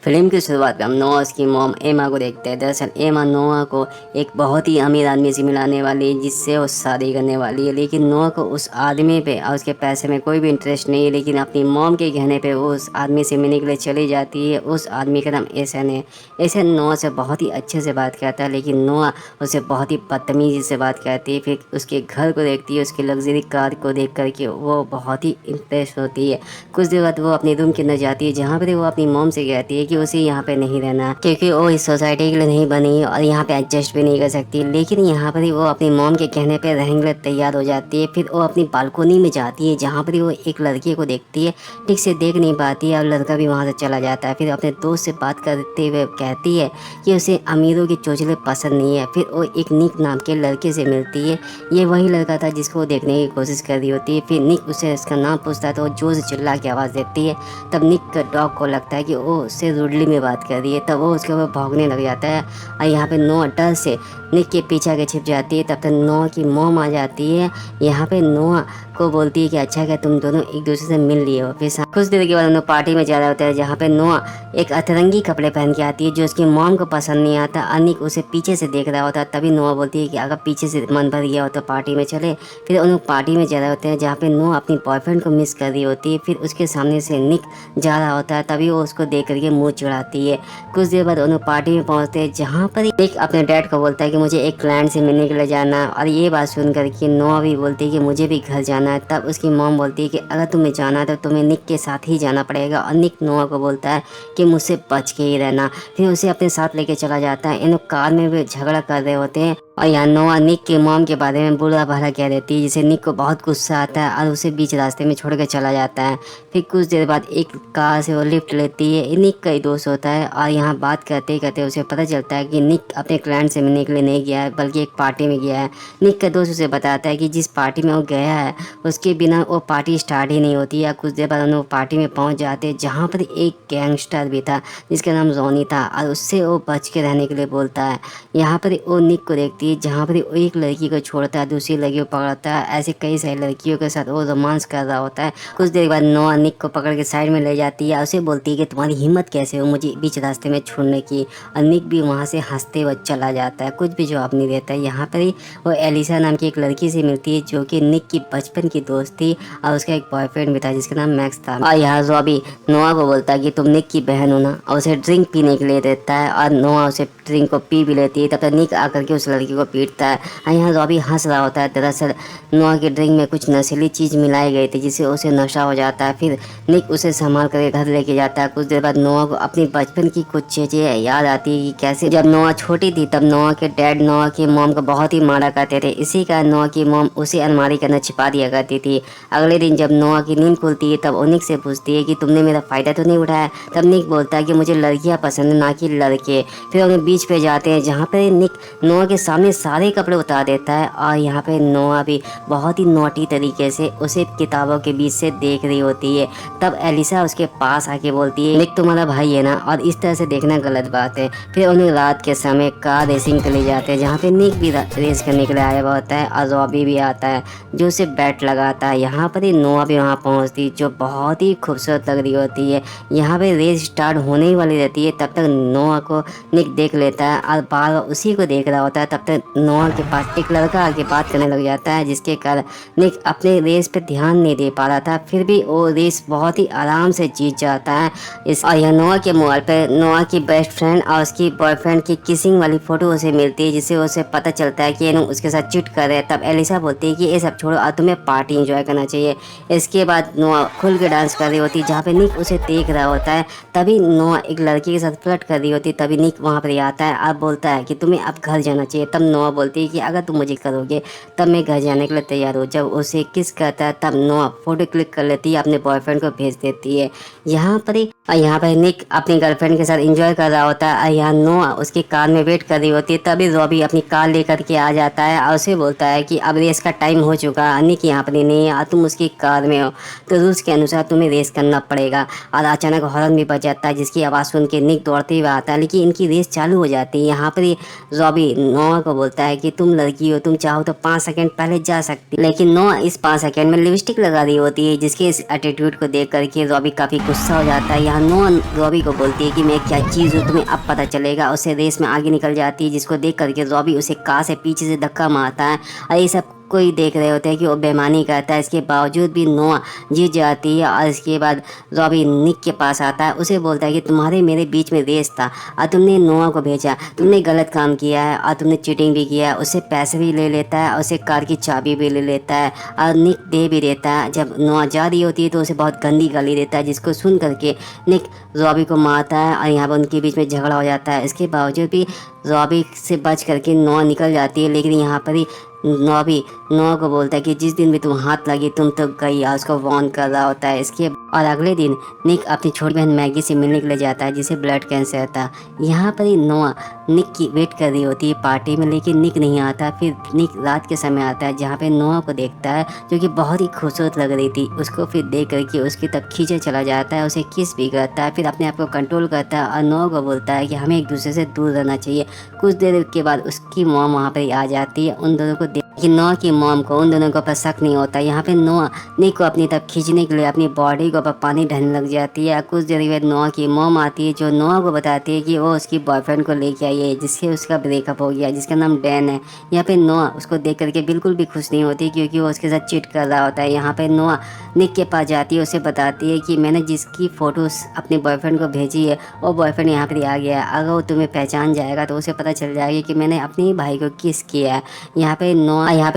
Film की शुरुआत में हम नोआ उसकी मॉम एमा को देखते हैं। दरअसल एमा नोआ को एक बहुत ही अमीर आदमी से मिलाने वाली है जिससे वो शादी करने वाली है, लेकिन नोआ को उस आदमी पे और उसके पैसे में कोई भी इंटरेस्ट नहीं है। लेकिन अपनी मॉम के कहने पे वो उस आदमी से मिलने के लिए चली जाती है। उस आदमी का नाम एसन है। एसन नोआ से बहुत ही अच्छे से बात करता है, लेकिन नोआ उससे बहुत ही बदतमीजी से बात करती है। फिर उसके घर को देखती है, उसकी लग्जरी कार को देख करके वो बहुत ही इम्प्रेस होती है। कुछ देर बाद वो अपने रूम के अंदर जाती है, जहाँ पर वो अपनी मॉम से कहती है कि उसे यहाँ पे नहीं रहना, क्योंकि वो इस सोसाइटी के लिए नहीं बनी है और यहाँ पे एडजस्ट भी नहीं कर सकती। लेकिन यहाँ पर वो अपनी मॉम के कहने पे रहने के लिए तैयार हो जाती है। फिर वो अपनी बालकोनी में जाती है, जहाँ पर वो एक लड़की को देखती है, ठीक से देख नहीं पाती है और लड़का भी वहाँ से चला जाता है। फिर अपने दोस्त से बात करते हुए कहती है कि उसे अमीरों के चोचले पसंद नहीं है। फिर वो एक निक नाम के लड़के से मिलती है। ये वही लड़का था जिसको वो देखने की कोशिश कर रही होती है। फिर निक उसे उसका नाम पूछता है तो वो जोर से चिल्ला के आवाज़ देती है। तब निक का डॉग को लगता है कि वो उससे रूडली में बात कर रही है, तब वो उसके ऊपर भौंकने लग जाता है। और यहाँ पे नोआ डर से निक के पीछे आके छिप जाती है। तब तक नोआ की मॉम आ जाती है। यहाँ पे नोआ को बोलती है कि अच्छा क्या तुम दोनों एक दूसरे से मिल लिए हो। फिर कुछ देर के बाद उन्होंने पार्टी में जा रहा होता है, जहाँ पे नोआ एक अतरंगी कपड़े पहन के आती है जो उसकी मॉम को पसंद नहीं आता। अनिक उसे पीछे से देख रहा होता है। तभी नोआ बोलती है कि अगर पीछे से मन भर गया हो तो पार्टी में चले। फिर उन लोग पार्टी में जा रहे होते हैं, जहाँ पे नोआ अपनी बॉयफ्रेंड को मिस कर रही होती है। फिर उसके सामने से निक जा रहा होता है, तभी वो उसको देख करके मुँह चिढ़ाती है। कुछ देर बाद उन्होंने पार्टी में पहुँचते हैं, जहाँ पर निक अपने डैड को बोलता है कि मुझे एक क्लाइंट से मिलने के लिए जाना है। और ये बात सुन करके नोआ भी बोलती है कि मुझे भी घर जाना है। तब उसकी मॉम बोलती है कि अगर तुम्हें जाना है तो तुम्हें निक के साथ ही जाना पड़ेगा। और निक नोआ को बोलता है कि मुझसे बच के ही रहना। फिर उसे अपने साथ लेके चला जाता है। इन लोग कार में भी झगड़ा कर रहे होते हैं और यहाँ नोआ निक के मॉम के बारे में बुरा भला कह देती है, जिसे निक को बहुत गुस्सा आता है और उसे बीच रास्ते में छोड़ कर चला जाता है। फिर कुछ देर बाद एक कार से वो लिफ्ट लेती है। निक का ही दोस्त होता है और यहाँ बात करते करते उसे पता चलता है कि निक अपने क्लाइंट से मिलने के लिए नहीं गया है, बल्कि एक पार्टी में गया है। निक का दोस्त उसे बताता है कि जिस पार्टी में वो गया है उसके बिना वो पार्टी स्टार्ट ही नहीं होती। या कुछ देर बाद वो पार्टी में पहुँच जाते हैं, जहाँ पर एक गैंगस्टर भी था जिसका नाम जॉनी था और उससे वो बच के रहने के लिए बोलता है। यहाँ पर वो निक को देखती है, जहाँ पर वो एक लड़की को छोड़ता है, दूसरी लड़की को पकड़ता है। ऐसे कई सारी लड़कियों के साथ वो रोमांस कर रहा होता है। कुछ देर बाद नोआ निक को पकड़ के साइड में ले जाती है और उसे बोलती है कि तुम्हारी हिम्मत कैसे हो मुझे बीच रास्ते में छोड़ने की। और निक भी वहाँ से हंसते हुए चला जाता है, कुछ भी जवाब नहीं देता है। यहाँ पर ही वो एलिसा नाम की एक लड़की से मिलती है, जो कि निक की बचपन की दोस्त थी और उसका एक बॉयफ्रेंड भी था जिसका नाम मैक्स था। और यहाँ रॉबी नोआ को बोलता है कि तुम निक की बहन हो ना, और उसे ड्रिंक पीने के लिए देता है और नोआ उसे ड्रिंक को पी भी लेती है। तब तक निक आकर के उस लड़की को पीटता है और यहाँ रॉबी हंस रहा होता है। दरअसल नोआ की ड्रिंक में कुछ नशीली चीज़ मिलाई गई थी जिससे उसे नशा हो जाता है। फिर निक उसे संभाल करके घर लेके जाता है। कुछ देर बाद नोआ को अपनी बचपन की कुछ चीज़ें याद आती है कि कैसे जब नोआ छोटी थी तब नोआ के डैड नोआ की मॉम को बहुत ही मारा करते थे। इसी कारण नोआ की मॉम उसे अलमारी के अंदर छिपा दिया करती थी। अगले दिन जब नोआ की नींद खुलती है तब वो निक से पूछती है कि तुमने मेरा फ़ायदा तो नहीं उठाया। तब निक बोलता है कि मुझे लड़कियाँ पसंद है ना कि लड़के। फिर उन्हें बीच पे जाते हैं, जहाँ पे निक नोआ के सामने सारे कपड़े उतार देता है और यहाँ पे नोआ भी बहुत ही नोटी तरीके से उसे किताबों के बीच से देख रही होती है। तब एलिसा उसके पास आके बोलती है निक तुम्हारा भाई है ना, और इस तरह से देखना गलत बात है। फिर उन्हें रात के समय कार रेसिंग के लिए जाते हैं, जहाँ पे निक भी रेस करने के लिए आया हुआ होता है और रॉबी भी आता है जो उसे बैट लगाता है। यहाँ पर ही नोआ भी वहाँ पहुँचती जो बहुत ही खूबसूरत लग रही होती है। यहाँ पे रेस स्टार्ट होने ही वाली रहती है, तब तक नोआ को निक देख लेता है और बार उसी को देख रहा होता है। तब तक नोआ के पास एक लड़का आके बात करने लग जाता है, जिसके कारण निक अपने रेस पे ध्यान नहीं दे पा रहा था। फिर भी वो रेस बहुत ही आराम से जीत जाता है। और यह नोआ के मोबाइल पे नोआ की बेस्ट फ्रेंड और उसकी बॉयफ्रेंड की किसिंग वाली फ़ोटो उसे मिलती है, जिससे उसे पता चलता है कि ये लोग उसके साथ चिट कर रहे हैं। तब एलिसा बोलती है कि ये सब छोड़ो और तुम्हें पार्टी एंजॉय करना चाहिए। इसके बाद नोआ खुल के डांस कर रही होती है, जहाँ पे निक उसे देख रहा होता है। तभी नोआ एक लड़की के साथ फ्लर्ट कर रही होती है। तभी निक वहाँ पर आता है और बोलता है कि तुम्हें अब घर जाना चाहिए। तब नोआ बोलती है कि अगर तुम मुझे करोगे तब मैं घर जाने के लिए तैयार हूँ। जब उसे किस करता है तब नोआ फोटो क्लिक कर लेती है, अपने बॉयफ्रेंड को भेज देती है। यहाँ पर ही निक अपनी गर्लफ्रेंड के साथ एंजॉय कर रहा होता है और यहाँ नोआ उसकी कार में वेट कर रही होती है। तभी रॉबी अपनी कार लेकर के आ जाता है और उसे बोलता है कि अब रेस का टाइम हो चुका है, निक यहाँ पर नहीं है और तुम उसकी कार में हो, तो रूल्स के अनुसार तुम्हें रेस करना पड़ेगा। और अचानक हॉर्न भी बज जाता है, जिसकी आवाज़ सुन के निक दौड़ते हुए आता है, लेकिन इनकी रेस चालू हो जाती है। यहाँ पर रॉबी नोआ को बोलता है कि तुम लड़की हो, तुम चाहो तो 5 सेकंड पहले जा सकती, लेकिन नोआ इस 5 सेकंड में लिपस्टिक लगा रही होती है, जिसके इस एटीट्यूड को देख करके रॉबी काफ़ी गुस्सा हो जाता है। यहाँ नोआ रॉबी को बोलती है कि मैं क्या चीज़ हूँ, तुम्हें अब पता चलेगा। उसे रेस में आगे निकल जाती है, जिसको देख करके रॉबी उसे कार से पीछे से धक्का मारता है और ये सब कोई देख रहे होते हैं कि वो बेईमानी करता है। इसके बावजूद भी नोआ जीत जाती है और इसके बाद रॉबी निक के पास आता है, उसे बोलता है कि तुम्हारे मेरे बीच में रेस था और तुमने नोआ को भेजा, तुमने गलत काम किया है और तुमने चीटिंग भी किया है। उससे पैसे भी ले लेता है, उससे कार की चाबी भी ले लेता है और निक दे भी देता है। जब नोआ जा रही होती है तो उसे बहुत गंदी गाली देता है, जिसको सुन करके निक रॉबी को मारता है और यहाँ पर उनके बीच में झगड़ा हो जाता है। इसके बावजूद भी रॉबी से बच करके नोआ निकल जाती है, लेकिन यहाँ पर ही रॉबी नोआ को बोलता है कि जिस दिन भी तुम हाथ लगी तुम तो गई, और उसको वार्न कर रहा होता है। इसके और अगले दिन निक अपनी छोटी बहन मैगी से मिलने के लिए जाता है, जिसे ब्लड कैंसर था। यहाँ पर ही नोआ निक की वेट कर रही होती है पार्टी में, लेकिन निक नहीं आता। फिर निक रात के समय आता है, जहाँ पे नोआ को देखता है जो कि बहुत ही खूबसूरत लग रही थी। उसको फिर देख करके उसकी तब खींचे चला जाता है, उसे किस भी करता है, फिर अपने आप को कंट्रोल करता है और नोआ को बोलता है कि हमें एक दूसरे से दूर रहना चाहिए। कुछ देर के बाद उसकी मॉम वहाँ पर आ जाती है, उन दोनों को कि नोआ की मॉम को उन दोनों के ऊपर शक नहीं होता। यहाँ पे नोआ निक को अपनी तरफ खींचने के लिए अपनी बॉडी के ऊपर पानी ढलने लग जाती है। कुछ देर बाद नोआ की मॉम आती है, जो नोआ को बताती है कि वो उसकी बॉयफ्रेंड को लेके आई है, जिससे उसका ब्रेकअप हो गया, जिसका नाम डैन है। यहाँ पे नोआ उसको देख करके बिल्कुल भी खुश नहीं होती, क्योंकि वो उसके साथ चीट कर रहा होता है। यहाँ पे नोआ निक के पास जाती है, उसे बताती है कि मैंने जिसकी फ़ोटोज़ अपने बॉयफ्रेंड को भेजी है वो बॉयफ्रेंड यहाँ पर आ गया है। अगर वो तुम्हें पहचान जाएगा तो उसे पता चल जाएगा कि मैंने अपने ही भाई को किस किया है। यहाँ पे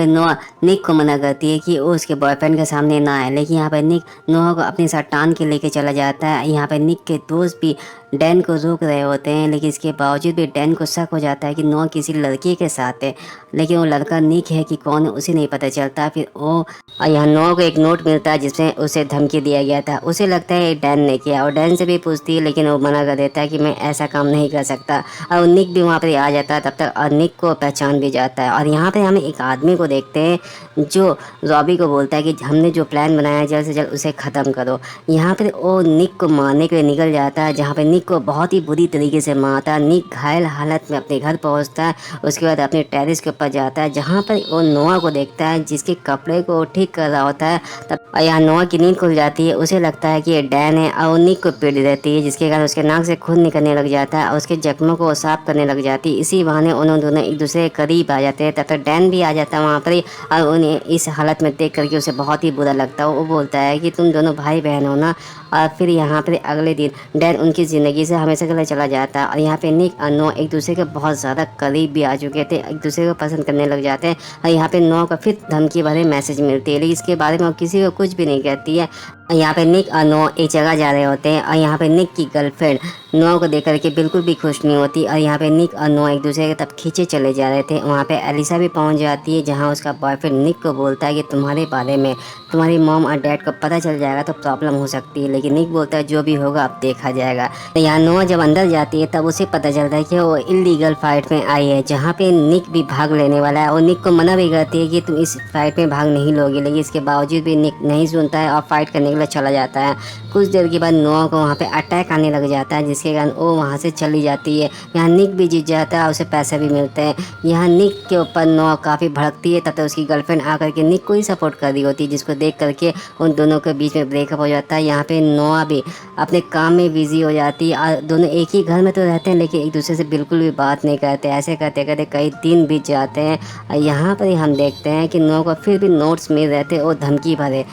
नोआ निक को मना करती है कि वो उसके बॉयफ्रेंड के सामने ना आए, लेकिन यहाँ पर निक नोआ को अपने साथ टान के लेके चला जाता है। यहाँ पर निक के दोस्त भी डैन को रोक रहे होते हैं, लेकिन इसके बावजूद भी डैन को शक हो जाता है कि नोआ किसी लड़की के साथ है, लेकिन वो लड़का निक है कि कौन है उसे नहीं पता चलता। फिर वो यहाँ नोआ को एक नोट मिलता है जिसमें उसे धमकी दिया गया था। उसे लगता है डैन ने किया और डैन से भी पूछती है, लेकिन वो मना कर देता है कि मैं ऐसा काम नहीं कर सकता। और निक भी वहाँ पर आ जाता है तब तक, और निक को पहचान भी जाता है। और यहाँ पर हमें एक आदमी को देखते हैं जो रॉबी को बोलता है कि हमने जो प्लान बनाया है जल्द से जल्द उसे ख़त्म करो। यहाँ पर वो निक को मारने के लिए निकल जाता है, जहाँ पे निक को बहुत ही बुरी तरीके से मारता है। निक घायल हालत में अपने घर पहुँचता है, उसके बाद अपने टेरेस के ऊपर जाता है, जहाँ पर वो नोआ को देखता है जिसके कपड़े को ठीक कर रहा होता है। तब यहाँ नोआ की नींद खुल जाती है, उसे लगता है कि ये डैन है और वो निक को पीट देती है, जिसके कारण उसके नाक से खून निकलने लग जाता है और उसके जख्मों को साफ करने लग जाती है। इसी बहाने उन्होंने दोनों एक दूसरे के करीब आ जाते हैं। तब तक डैन भी आ जाता है वहाँ पर, और उन्हें इस हालत में देख करके उसे बहुत ही बुरा लगता है। वो बोलता है कि तुम दोनों भाई बहन हो ना। और फिर यहाँ पर अगले दिन डैन उनकी ज़िंदगी से हमेशा के लिए चला जाता है, और यहाँ पे निक और नोआ एक दूसरे के बहुत ज़्यादा करीब भी आ चुके थे, एक दूसरे को पसंद करने लग जाते हैं। और यहाँ पे नोआ को फिर धमकी भरे मैसेज मिलती है, लेकिन इसके बारे में वो किसी को कुछ भी नहीं कहती है। यहाँ पे निक और नोआ एक जगह जा रहे होते हैं, और यहाँ पे निक की गर्लफ्रेंड नोआ को देख करके बिल्कुल भी खुश नहीं होती, और यहाँ पे निक और नोआ एक दूसरे के तब खींचे चले जा रहे थे। वहाँ पे एलिसा भी पहुँच जाती है, जहाँ उसका बॉयफ्रेंड निक को बोलता है कि तुम्हारे बारे में तुम्हारी मॉम और डैड को पता चल जाएगा तो प्रॉब्लम हो सकती है, लेकिन निक बोलता है जो भी होगा अब देखा जाएगा। तो यहाँ नोआ जब अंदर जाती है तब उसे पता चलता है कि वो इलीगल फाइट में आई है, जहाँ पे निक भी भाग लेने वाला है, और निक को मना भी करती है कि तुम इस फाइट में भाग नहीं लोगे, लेकिन इसके बावजूद भी निक नहीं सुनता है और फाइट करने के लिए चला जाता है। कुछ देर के बाद नोआ को वहाँ पे अटैक आने लग जाता है, जिसके कारण वो वहाँ से चली जाती है। यहाँ निक भी जीत जाता है और उसे पैसे भी मिलते हैं। यहाँ निक के ऊपर नोआ काफ़ी भड़कती है, तब तक उसकी गर्लफ्रेंड आकर के निक को ही सपोर्ट कर रही होती है, जिसको देख करके उन दोनों के बीच में ब्रेकअप हो जाता है। यहाँ पे नोआ भी अपने काम में बिजी हो जाती है, और दोनों एक ही घर में तो रहते हैं लेकिन एक दूसरे से बिल्कुल भी बात नहीं करते। ऐसे करते करते कई दिन बीत जाते हैं, और यहाँ पर हम देखते हैं कि नोआ को फिर भी नोट्स मिल रहे थे और धमकी भरे।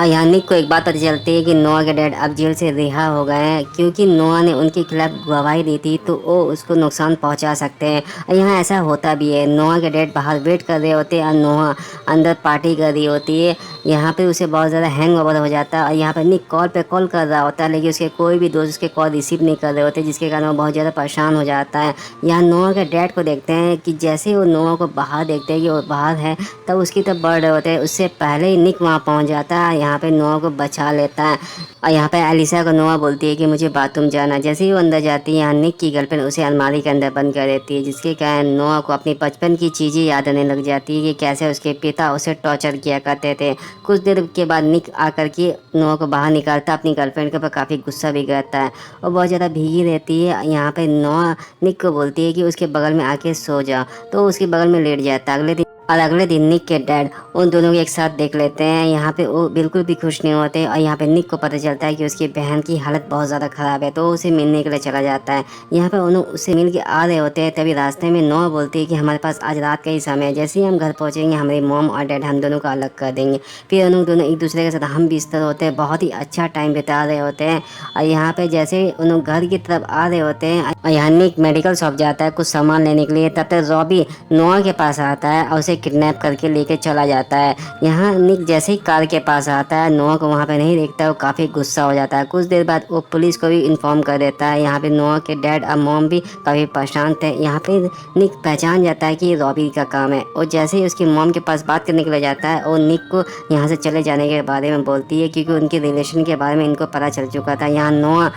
यहाँ निक को एक बात पता चलती है कि नोआ के डैड अब जेल से रिहा हो गए हैं, क्योंकि नोआ ने उनके खिलाफ गवाही दी थी तो वो उसको नुकसान पहुंचा सकते हैं। और यहाँ ऐसा होता भी है, नोआ के डैड बाहर वेट कर रहे होते हैं और नोआ अंदर पार्टी कर रही होती है। यहाँ पे उसे बहुत ज़्यादा हैंग ओवर हो जाता है, और यहाँ पर निक कॉल पे कॉल कर रहा होता है, लेकिन उसके कोई भी दोस्त उसके कॉल रिसीव नहीं कर रहे होते, जिसके कारण वो बहुत ज़्यादा परेशान हो जाता है। यहाँ नोआ के डैड को देखते हैं कि जैसे वो नोआ को बाहर देखते हैं कि वो बाहर है, तब उसकी तरफ बढ़ रहे होते हैं। उससे पहले ही निक वहाँ पहुँच जाता है, यहाँ पे नोआ को बचा लेता है। और यहाँ पे एलिसा को नोआ बोलती है कि मुझे बाथरूम जाना। जैसे ही वो अंदर जाती है, यहाँ निक की गर्लफ्रेंड उसे अलमारी के अंदर बंद कर देती है, जिसके कारण नोआ को अपनी बचपन की चीज़ें याद आने लग जाती है कि कैसे उसके पिता उसे टॉर्चर किया करते थे। कुछ देर के बाद निक आकर के नोआ को बाहर निकालता, अपनी गर्लफ्रेंड के ऊपर काफ़ी गुस्सा भी करता है और बहुत ज़्यादा भीगी रहती है। यहाँ पे नोआ निक को बोलती है कि उसके बगल में आके सो जाओ, तो उसके बगल में लेट जाता है। और अगले दिन निक के डैड उन दोनों को एक साथ देख लेते हैं। यहाँ पे वो बिल्कुल भी खुश नहीं होते और यहाँ पे निक को पता चलता है कि उसकी बहन की हालत बहुत ज़्यादा ख़राब है, तो वो उसे मिलने के लिए चला जाता है। यहाँ पे उन्होंने उससे मिल के आ रहे होते हैं, तभी रास्ते में नोआ बोलती है कि हमारे पास आज रात का ही समय है, जैसे ही हम घर पहुँचेंगे हमारी मॉम और डैड हम दोनों को अलग कर देंगे। फिर उन दोनों एक दूसरे के साथ हम बिस्तर होते हैं, बहुत ही अच्छा टाइम बिता रहे होते हैं। और यहाँ पे जैसे उन लोग घर की तरफ आ रहे होते हैं और यहाँ निक मेडिकल शॉप जाता है कुछ सामान लेने के लिए, तब तक रॉबी नोआ के पास आता है और उसे किडनैप करके लेके चला जाता है। यहाँ निक जैसे ही कार के पास आता है, नोआ को वहाँ पे नहीं देखता, वो काफ़ी गुस्सा हो जाता है। कुछ देर बाद वो पुलिस को भी इन्फॉर्म कर देता है। यहाँ पे नोआ के डैड और मॉम भी काफ़ी परेशान थे। यहाँ पे निक पहचान जाता है कि ये रॉबी का काम है और जैसे ही उसकी मॉम के पास बात करने के लिए जाता है, और निक को यहाँ से चले जाने के बारे में बोलती है, क्योंकि उनके रिलेशन के बारे में इनको पता चल चुका था। यहाँ नोआ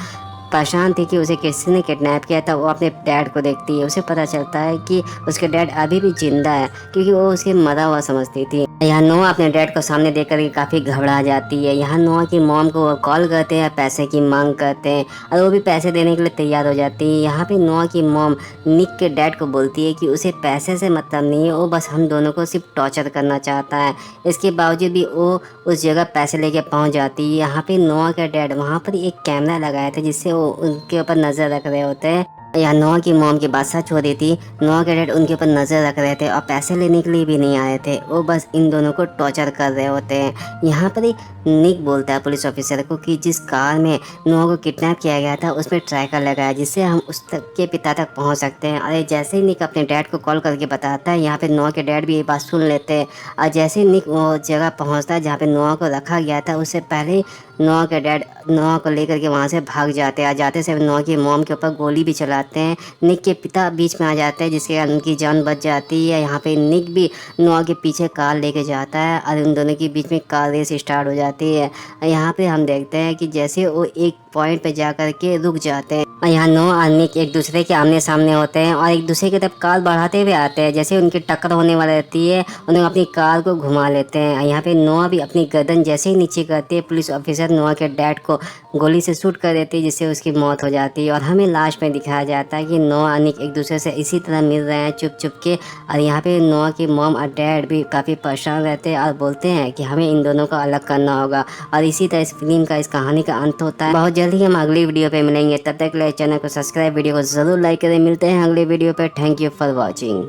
परेशान थी कि उसे किसी ने किडनैप किया था। वो अपने डैड को देखती है, उसे पता चलता है कि उसके डैड अभी भी जिंदा है, क्योंकि वो उसे मरा हुआ समझती थी। यहाँ नोआ अपने डैड को सामने देखकर के काफ़ी घबरा जाती है। यहाँ नोआ की मॉम को वो कॉल करते हैं, पैसे की मांग करते हैं और वो भी पैसे देने के लिए तैयार हो जाती है। यहाँ पे नोआ की मॉम निक के डैड को बोलती है कि उसे पैसे से मतलब नहीं है, वो बस हम दोनों को सिर्फ टॉर्चर करना चाहता है। इसके बावजूद भी वो उस जगह पैसे लेके पहुंच जाती है। यहाँ पे नोआ का डैड वहाँ पर एक कैमरा लगाया था जिससे वो उनके ऊपर नज़र रख रहे होते हैं। या नोआ की मॉम की बात सच हो रही थी, नोआ के डैड उनके ऊपर नज़र रख रहे थे और पैसे लेने के लिए भी नहीं आए थे, वो बस इन दोनों को टॉर्चर कर रहे होते हैं। यहाँ पर ही निक बोलता है पुलिस ऑफिसर को कि जिस कार में नोआ को किडनैप किया गया था उसमें ट्रैकर लगा है, जिससे हम उस तक के पिता तक पहुँच सकते हैं। अरे जैसे ही निक अपने डैड को कॉल करके बताता है, यहाँ पे नोआ के डैड भी ये बात सुन लेते हैं और जैसे ही निक वो जगह पहुँचता है जहाँ पे नोआ को रखा गया था, उससे पहले नोआ के डैड नोआ को लेकर के वहाँ से भाग जाते हैं। जाते से नोआ की मॉम के ऊपर गोली भी चलाते हैं। निक के पिता बीच में आ जाते हैं, जिसके कारण उनकी जान बच जाती है। यहाँ पे निक भी नोआ के पीछे कार लेके जाता है और उन दोनों के बीच में कार रेस स्टार्ट हो जाती है। यहाँ पे हम देखते हैं कि जैसे वो एक पॉइंट पे जा कर के रुक जाते हैं और यहाँ नोआ और निक एक दूसरे के आमने सामने होते हैं और एक दूसरे की तरफ कार बढ़ाते हुए आते हैं। जैसे उनकी टक्कर होने वाली रहती है, उन्हें अपनी कार को घुमा लेते हैं। यहाँ पे नोआ भी अपनी गर्दन जैसे ही नीचे करती है, पुलिस ऑफिसर नोआ के डैड को गोली से शूट कर देती है, जिससे उसकी मौत हो जाती है। और हमें लास्ट में दिखाया जाता है कि नोआ और निक एक दूसरे से इसी तरह मिल रहे हैं चुप चुप के। और यहाँ पे नोआ की मॉम और डैड भी काफ़ी परेशान रहते हैं और बोलते हैं कि हमें इन दोनों को अलग करना होगा। और इसी तरह इस फिल्म का, इस कहानी का अंत होता है। बहुत जल्दी हम अगली वीडियो पे मिलेंगे, तब तक के लिए चैनल को सब्सक्राइब, वीडियो को ज़रूर लाइक करें। मिलते हैं अगले वीडियो पे। Thank you for watching.